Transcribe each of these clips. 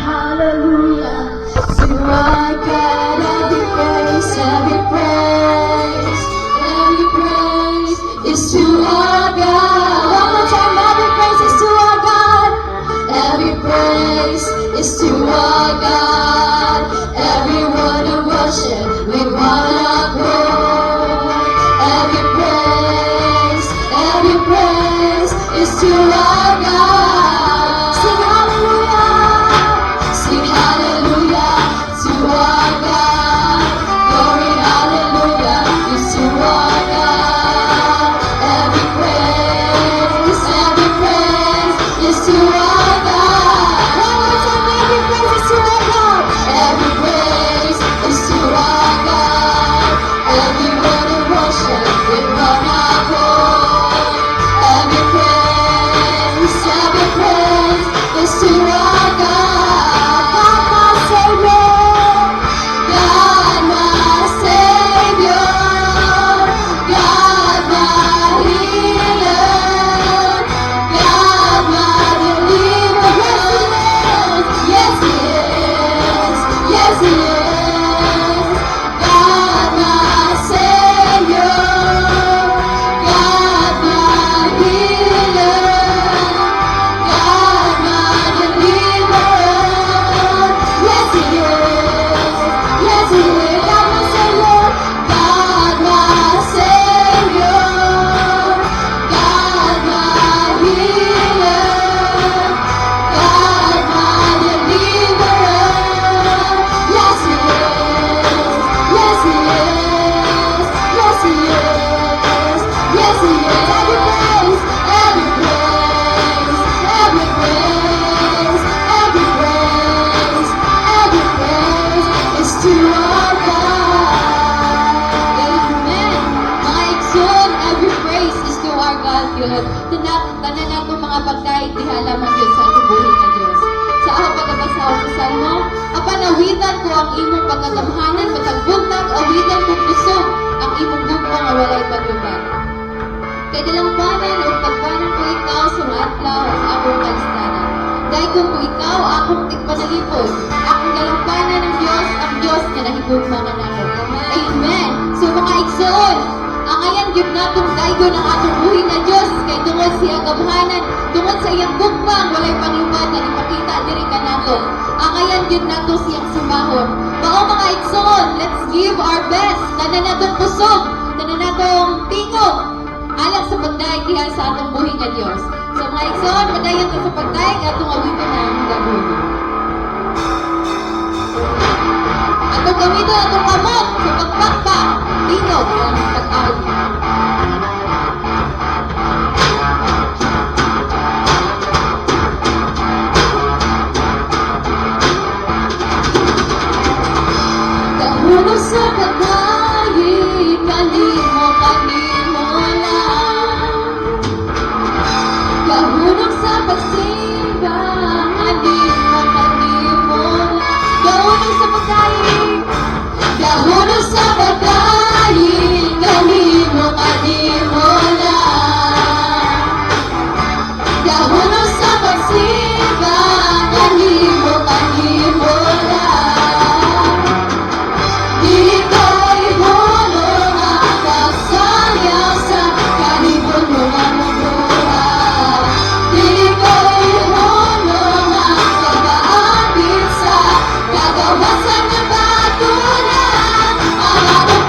hallelujah to our God. Every praise, every praise, every praise is to our God. One more time, every praise is to our God. Every praise is to our God. Every word of worship with one accord. Every praise is to our God. Sing hallelujah. Sing hallelujah to our God. Glory hallelujah is to our God. Every praise is to our God. One more time, every praise is to our God. Every praise is to our God. Every word of worship with one accord. Every praise is to our God. God my Savior, God my Savior, God my healer, God my deliverer. Yes He is, yes He is. God my Savior, God my healer, God my deliverer. Yes He is, yes He is. God my Savior, God my Savior, God my healer, God my deliverer. Yes He is, yes He is, yes He is, yes He is. Every praise, every praise, every praise, every praise, every praise is to our God. Amen. Mga igsoon, every praise is to our God, yun. Tanan na itong mga pagkain, di halaman yun sa tubuhin na Diyos. Sa ako pagkabasaw sa salmo, apanawitan ko ang imong pagkagamhanan, matagbuntag, awitan kong kusog, ang imong gugma nga walay paglubat. Kay dalangpanan o pagpanan ko ikaw sa maadlaw sa akong kalistanan. Dahil kung ko ikaw, akong tigpanalipod, akong dalangpanan ng Diyos, ang Diyos na nahigugma nga nako. Amen. So mga igsoon, ang ayan gyud natong daygon ang atong buhi na Diyos kay tungod siya gamhanan, tungod sa iyang gugma walay panglubad na ipakita diri kanato. Ang ayan gyud nato siyang sumahon. Mao mga igsoon, let's give our best. Tanan natong kusog, tanan natong tingog alang sa pagdaig diha sa atong buhi nga Diyos. So mga igsoon, padayon ta sa pagdaig atong awiton na ang gabuhi. Atong gamiton atong kamot sa pagpakpak, tingog ang pag-awit. Kahulog sa pagdaig, kanimo lang. Kahulog sa pagsimba, kanimo lang. Kahulog sa pagdaig, kahulog sa pagdaig, kanimo lang. Kahulog sa pagsimba, kanimo lang. Dito'y hulog ang pagsayaw sa kanibon mo ang mabuhay. Dito'y hulog ang pag-aabit sa kagawasan ng batulan. Ang atong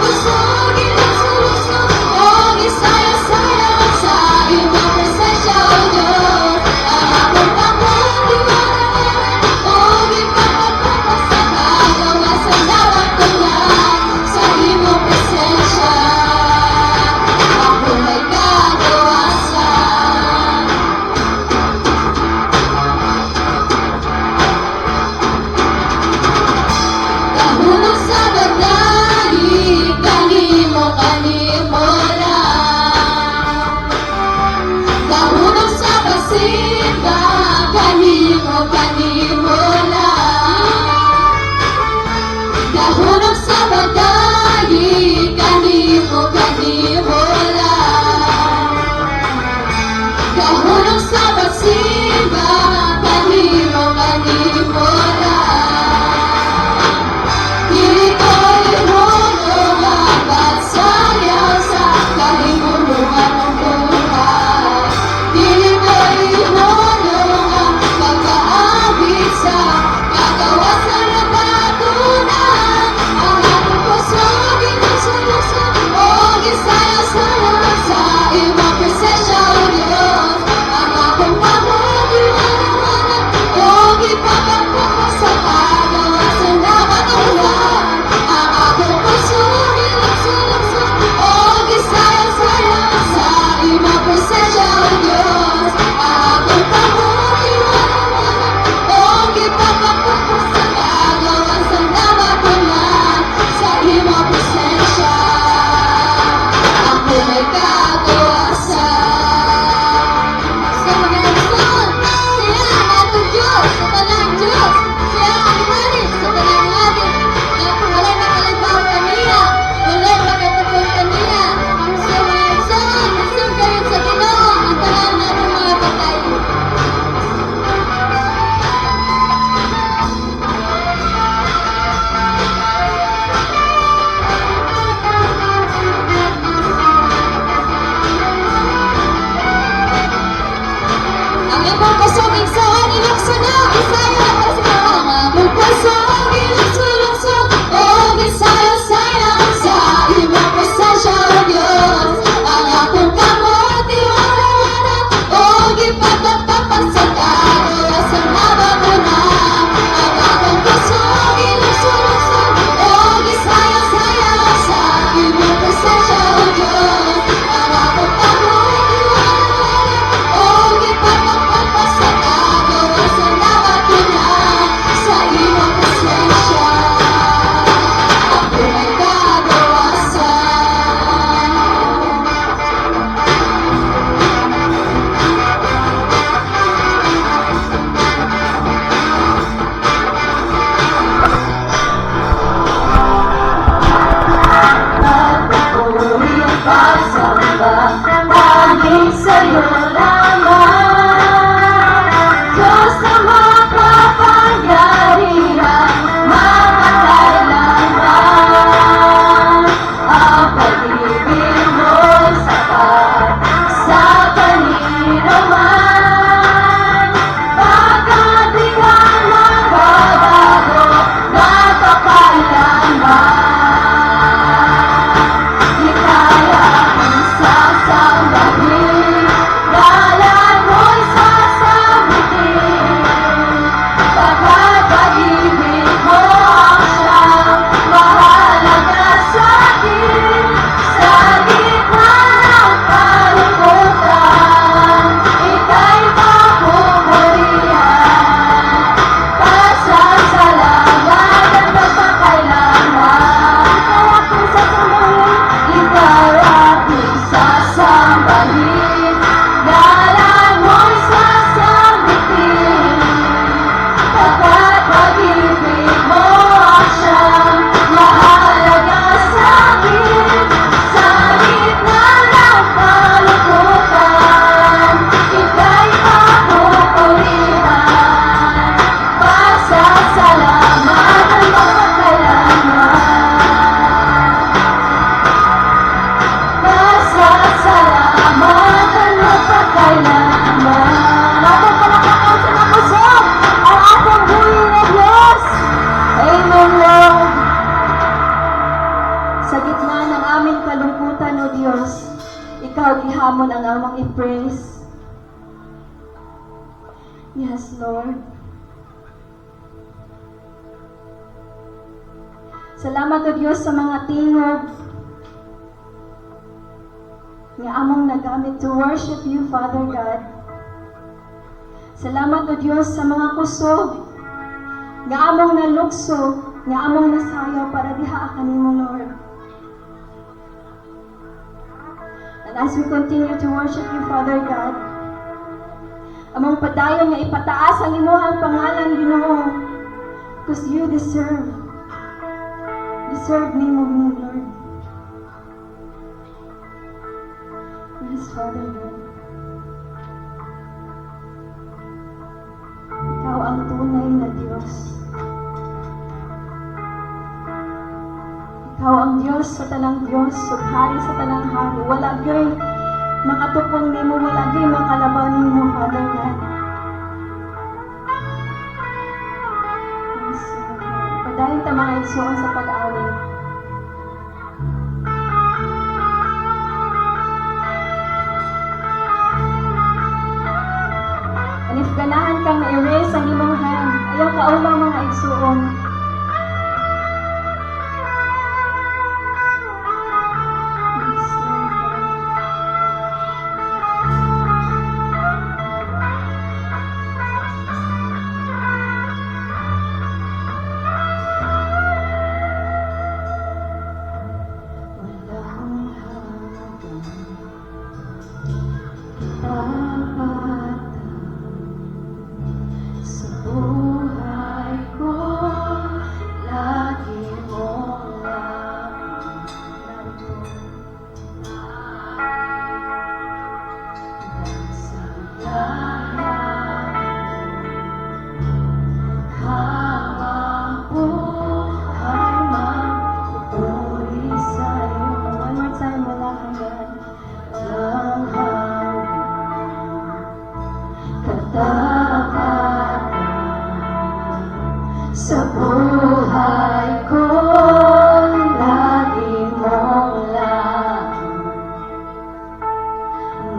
amon ang among i-praise. Yes, Lord. Salamat o Diyos sa mga tingog nga among nagamit to worship you, Father God. Salamat o Diyos sa mga kusog nga among nalukso, nga among nasayaw para diha kanimo, Lord. And as we continue to worship you, Father God, among padayon nga ipataas ang imuhang pangalan, Ginoo, because you deserve name of me, Lord. Yes, Father God. Ikaw ang tunay na Diyos. Ikaw ang Diyos sa talang Diyos, hari sa talang hari. Wala gay makatupong nimo, wala gay makalabaw nimo, Father God. Yes, Lord. Padayon ta mga igsoon sa pag-awit. And if ganahan kang ma-erase ang imong hand, ayaw kaulaw mga igsoon. Yes, Lord. Walang hanggang sa buhay ko, lagi mong sa biyaya, habang buhay magpupuri sa'yo. One more time, walang hanggan, walang hanggan, katapat sa buhay ko, lagi mong lang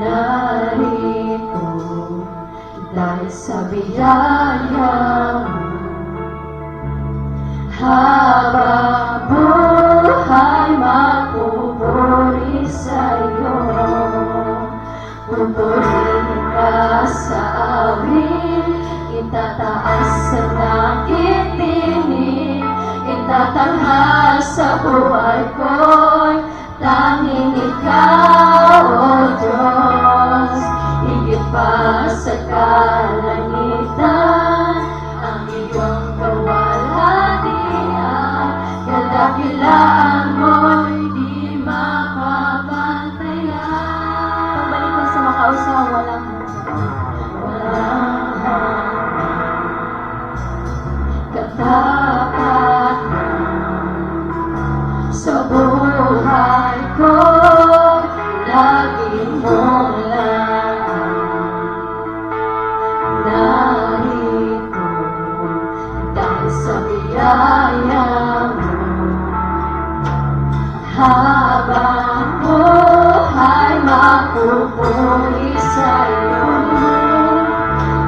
narito dahil sa biyaya mo. Habang buhay magpupuri sa'yo, pupurihin ka sa awit, itataas sa langit tinig, itatanghal sa buhay ko'y tanging ikaw, O Diyos. Higit pa sa kalangitan, ang iyong kawalhatian, kadakilaan mo'y di mapapantayan. Pagbalik na sa makausawa, walang katapat sa buhay ko, lagi mong lang narito dahil sa biyaya mo. Habang buhay magpupuri sa'yo,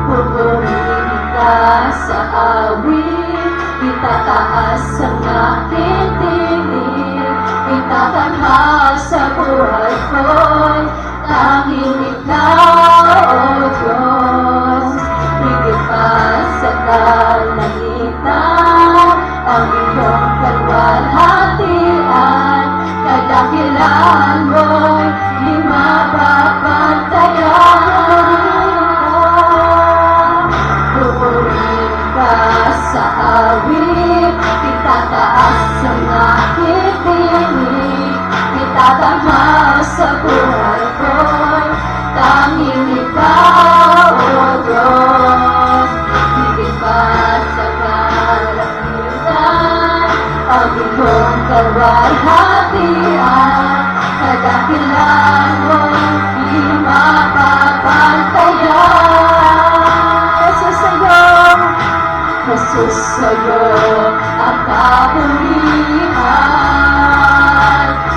pupurihin ka sa awit, itataas ang aking tinig, itatanghal sa buhay ko'y tanging ikaw, O Diyos. Higit pa sa kalangitan, ang iyong kalwalhatian, kadakilaan mo'y di mapapantayan. Pupurihin ka sa awit, itataas ang aking tinig, itatanghal sa buhay ko'y tanging ikaw, O Diyos. Higit pa sa kalangitan, ang iyong kalwalhatian, kadakilaan mo'y di mapapantayan. Jesus sa'yo, Jesus sa'yo ang kapurihan,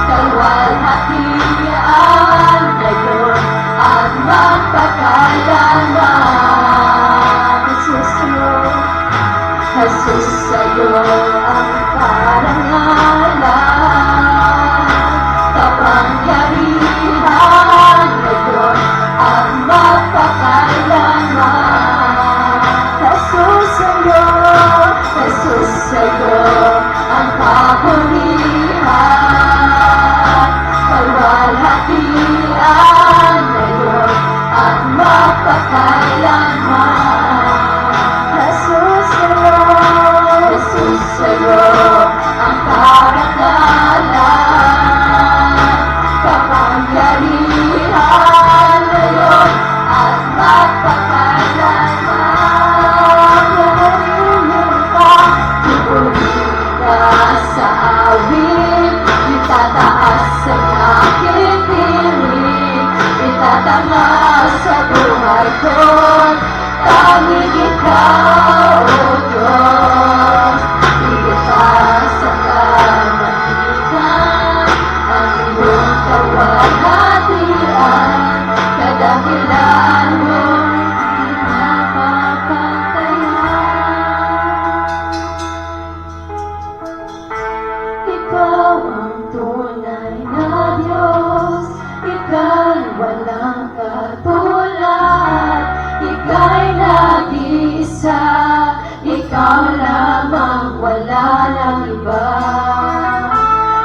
kalwalhatian, ngayon magpakailanman. Jesus sa'yo, Jesus sa'yo ang karangalan. Kapangyarihan ngayon ang magpakailanman. Jesus sa'yo, Jesus sa'yo ang kaburihan. Kalwalhatian ngayon ang magpakailanman. Jesus sa'yo, Jesus sa'yo ang karangalan. Kapangyarihan ngayon at magpakailanman. Pumulong ka, pupuri ka sa awit, itataas sa aking piling, itatamas sa buhay ko, tanging ikaw, O Diyos. Higit pa sa kamatikan, ang iyong kawalhatian, kadahilan mo'y di mapapantayan. Ikaw ang tunay na Diyos, ika'y walang katulad, ika'y nag-iisa, ikaw lamang, wala nang iba.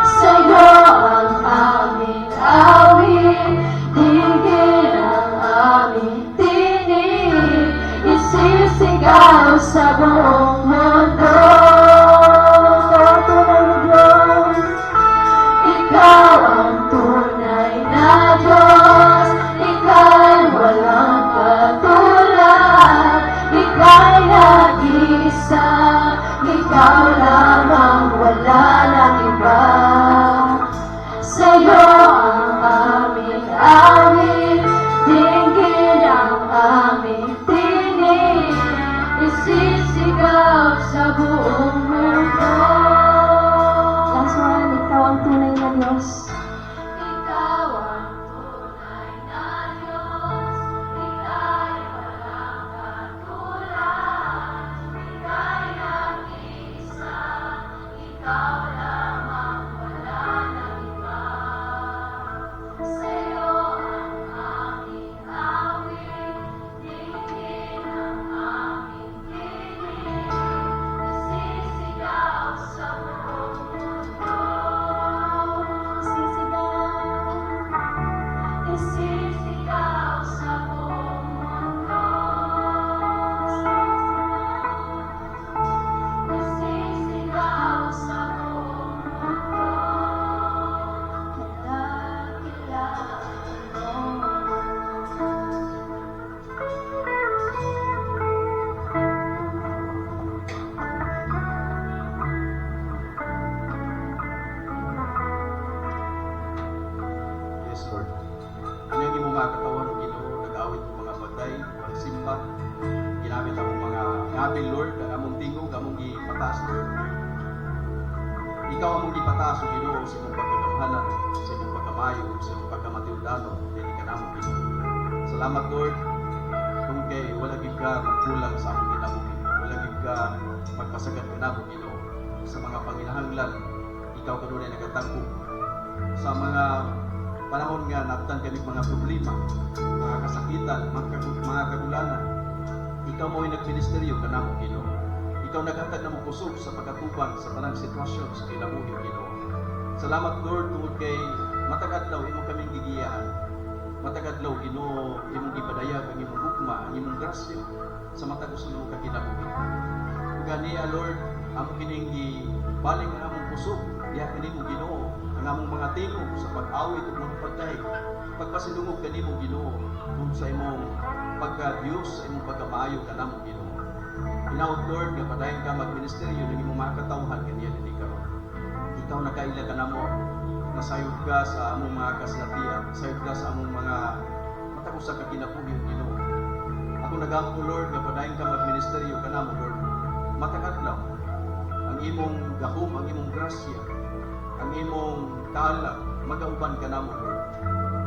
Sa'yo ang aming awit, dinggin ang aming tinig, isisigaw sa buong mundo. Ikaw ang tunay na Diyos, ika'y walang katulad, ika'y nag-iisa, ikaw lamang, wala nang iba. Sa'yo ang aming awit, dinggin ang aming tinig, isisigaw sa buong mundo. Last one, ikaw ang tunay na Diyos. Ikaw ang tunay na Diyos, ika'y walang katulad, ika'y nag-iisa, ikaw lamang, wala nang iba. Sa'yo ang aming awit, dinggin ang aming tinig, isisigaw sa buong mundo. Isisigaw sa buong mundo. Isisigaw sa buong mundo. Kadakilaan Yes, Lord. Ano yung imong mga katawan ng Ginoo, nag-awit ng mga bagay, pagsimba, ginamit ang mga ngabil, Lord, ang among tingog, among gipataas, Lord. Ikaw among gipataas, O Ginoo, sa imong pagkagamhanan, sa imong pagkamayo, sa imong pagkamatiudano, dili ka namong Ginoo. Salamat, Lord, kung kay wala gid ka magkulang sa among ginabuhi, wala gid ka magpasagad ka namong Ginoo sa mga panginahanglan, ikaw kanunay nagatangkog sa mga panahon nga nabtan kami mga problema, mga kasakitan, mga kagulanan. Ikaw mo'y nagministeryo ka namo, Ginoo. Ikaw naghatag na mong kusog sa pagkatubang sa tanang sitwasyon sa kinabuhi, Ginoo. Salamat, Lord, tungod kay matagadlaw imo kaming gigiyahan. Matagadlaw, Ginoo, imong gipadayag ang imong hukma, ang imong grasya sa matag usa nimo ka kinabuhi. Ug ganiya, Lord, amo kining gibaling ang among kusog, diha kanimo, Ginoo, ang among mga tingog sa pag-awit ug mga pagdahig. Pagpasidungog kanimo, Ginoo, kung sa imong pagka-Diyos, sa imong pagkamaayo kanamo, Ginoo. Hinaut, Lord, nga padayon ka magministeryo ng imong mga katawhan kaniya dinhi karon. Ikaw nakaila kanamo, nasayod ka sa among mga kaslatian, nasayod ka sa among mga matag usa ka kinabuhi, Ginoo. Ako nagamo, Lord, nga padayon ka magministeryo kanamo, Lord. Matakadlaw ang imong gahom, ang imong grasya, ang imong kaala, magauban ka namo, Lord.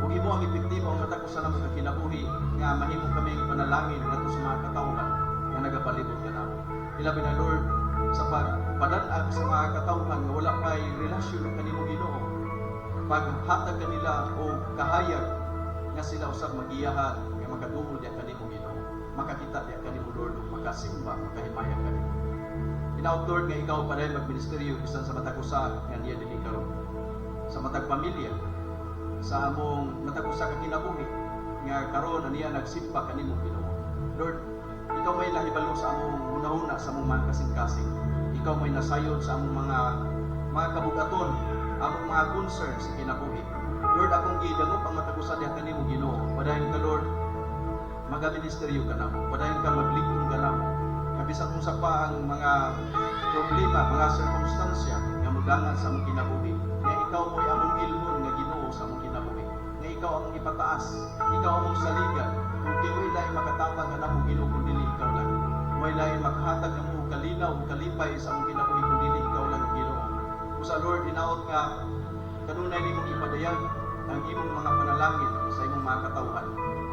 O Ug imo ang epektibo ang matag usa namo ka kinabuhi nga mahimo kami panalangin ngadto sa mga katawhan nga nagapalibot kanamo. Ilabi na Lord sa pagpadan-ag sa mga katawhan nga wala pay relasyon kanimo Ginoo. Paghatag kanila o kahayag nga sila usab magiyahan nga makadungog diha kanimo Ginoo. Makakita diha kanimo Lord ug makasimba, makahimaya kanimo. Inaot Lord nga ikaw pa rin magministeryo bisan sa matag usa nga niya dinhi karon. Sa matag pamilya, sa among matag usa ka kinabuhi nga karon niya nagsimba kanimo Ginoo. Lord, ikaw may nahibalo sa among hunahuna sa among mga kasing-kasing. Ikaw may nasayon sa among mga kabugaton, among mga concerns sa kinabuhi. Lord, akong gidangop ang matag usa diha kanimo Ginoo. Padayon ka Lord, magaministeryo ka namo. Padayon ka maglikon ka namo. Bisan kung sa pa ang mga problema, mga sirkumstansya nga mudangan sa among kinabuhi, nga ikaw mo'y among ilhon nga Ginoo sa among kinabuhi, nga ikaw among ipataas, ikaw among saligan, kung di mo'y lahi makatabang nga namo Ginoo kung dili ikaw lang, mo'y lahi makahatag nga mo kalinaw, kalipay sa among kinabuhi kung dili ikaw lang Ginoo. Usa Lord, inaot nga kanunay nimong ipadayag ang imong mga panalangin sa imong mga katawhan.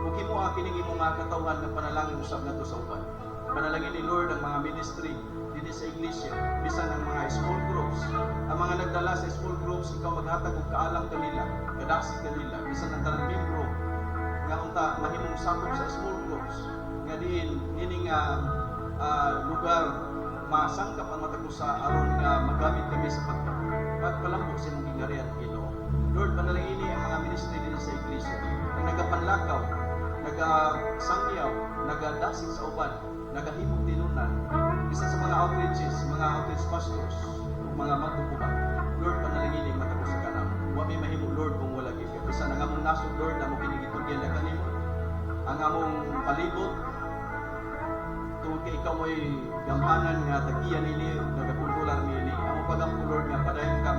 Ug himo kining imong mga katawhan nga panalangin usab ngadto sa uban. Panalangin ni Lord ang mga ministry dito sa iglesia, bisan ang mga small groups. Ang mga nagdala sa small groups, ikaw maghatag og kaalam kanila, kadasig kanila, bisan ang tanang membro nga unta mahimong sakop sa small groups. Nga diin nga lugar masangkap ang matagusa aron nga magamit kami sa pagpalambok sa imong gingarihan Ginoo. Lord, panalangin ni ang mga ministry dito sa iglesia, ang nagapanlakaw, nagasangyaw, nagadasig sa uban, nagahimong tinunan, isa sa mga outreach pastors, mga magtukuban. Lord, panalangin matapos sa kanam. Wa may mahimo Lord kung wala gid ka. Bisan ang among nasod Lord, amo kinigitugyan na kanimo. Ang among palibot tungod kay ikaw mo'y gampanan nga tagiyan nini, nagapundulan nini. Among pagampo Lord nga padayon ka